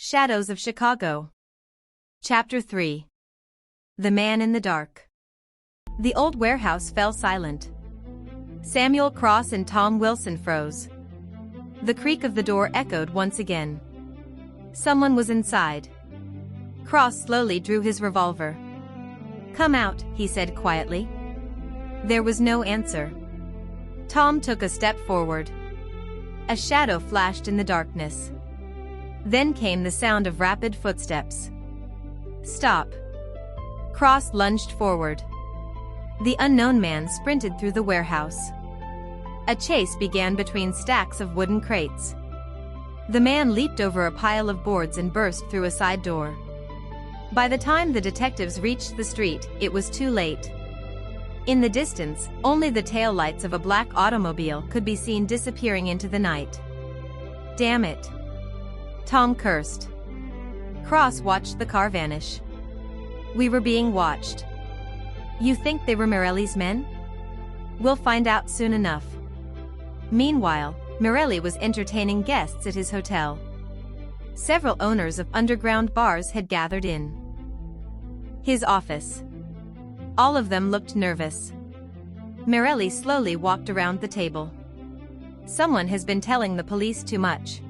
Shadows of Chicago. Chapter 3. The Man in the Dark. The old warehouse fell silent. Samuel Cross and Tom Wilson froze. The creak of the door echoed once again. Someone was inside. Cross slowly drew his revolver. "Come out," he said quietly. There was no answer. Tom took a step forward. A shadow flashed in the darkness. Then came the sound of rapid footsteps. "Stop." Cross lunged forward. The unknown man sprinted through the warehouse. A chase began between stacks of wooden crates. The man leaped over a pile of boards and burst through a side door. By the time the detectives reached the street, it was too late. In the distance, only the taillights of a black automobile could be seen disappearing into the night. "Damn it," Tom cursed. Cross watched the car vanish. "We were being watched." "You think they were Morelli's men?" "We'll find out soon enough." Meanwhile, Morelli was entertaining guests at his hotel. Several owners of underground bars had gathered in his office. All of them looked nervous. Morelli slowly walked around the table. "Someone has been telling the police too much."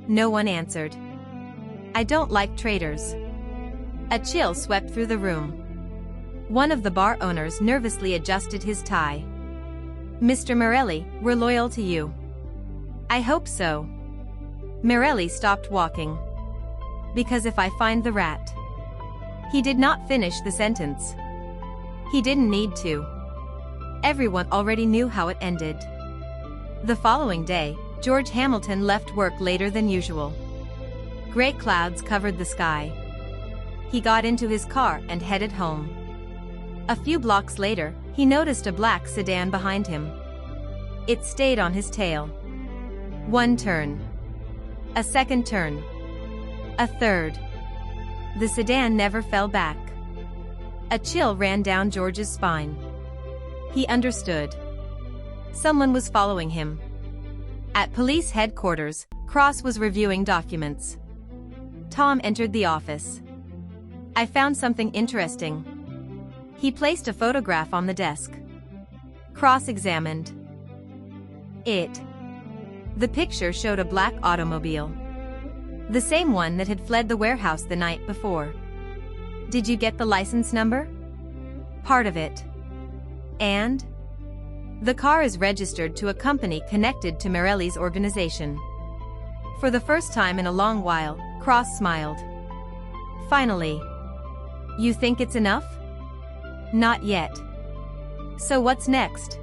No one answered. "I don't like traitors." A chill swept through the room. One of the bar owners nervously adjusted his tie. "Mr. Morelli, we're loyal to you." "I hope so." Morelli stopped walking. "Because if I find the rat..." He did not finish the sentence. He didn't need to. Everyone already knew how it ended. The following day, George Hamilton left work later than usual. Gray clouds covered the sky. He got into his car and headed home. A few blocks later, he noticed a black sedan behind him. It stayed on his tail. One turn. A second turn. A third. The sedan never fell back. A chill ran down George's spine. He understood. Someone was following him. At police headquarters, Cross was reviewing documents. Tom entered the office. "I found something interesting." He placed a photograph on the desk. Cross examined it. The picture showed a black automobile. The same one that had fled the warehouse the night before. "Did you get the license number?" "Part of it." "And?" "The car is registered to a company connected to Morelli's organization." For the first time in a long while, Cross smiled. "Finally." "You think it's enough?" "Not yet." "So what's next?"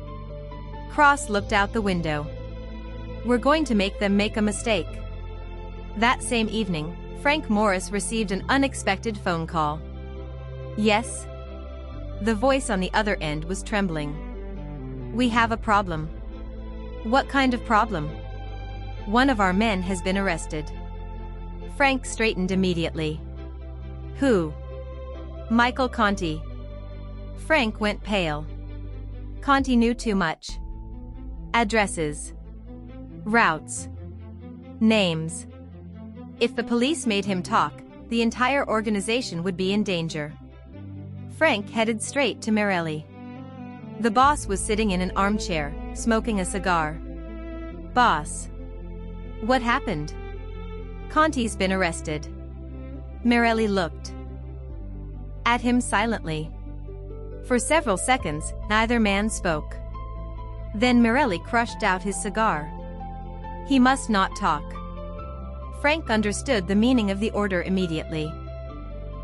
Cross looked out the window. "We're going to make them make a mistake." That same evening, Frank Morris received an unexpected phone call. "Yes?" The voice on the other end was trembling. "We have a problem." "What kind of problem?" "One of our men has been arrested." Frank straightened immediately. "Who?" "Michael Conti." Frank went pale. Conti knew too much. Addresses. Routes. Names. If the police made him talk, the entire organization would be in danger. Frank headed straight to Morelli. The boss was sitting in an armchair, smoking a cigar. "Boss." "What happened?" "Conti's been arrested." Morelli looked at him silently. For several seconds, neither man spoke. Then Morelli crushed out his cigar. He must not talk. Frank understood the meaning of the order immediately.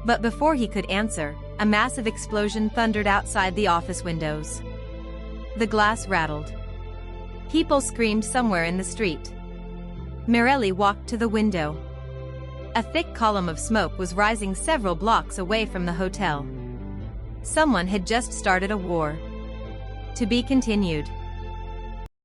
But before he could answer, a massive explosion thundered outside the office windows. The glass rattled. People screamed somewhere in the street. Morelli walked to the window. A thick column of smoke was rising several blocks away from the hotel. Someone had just started a war. To be continued.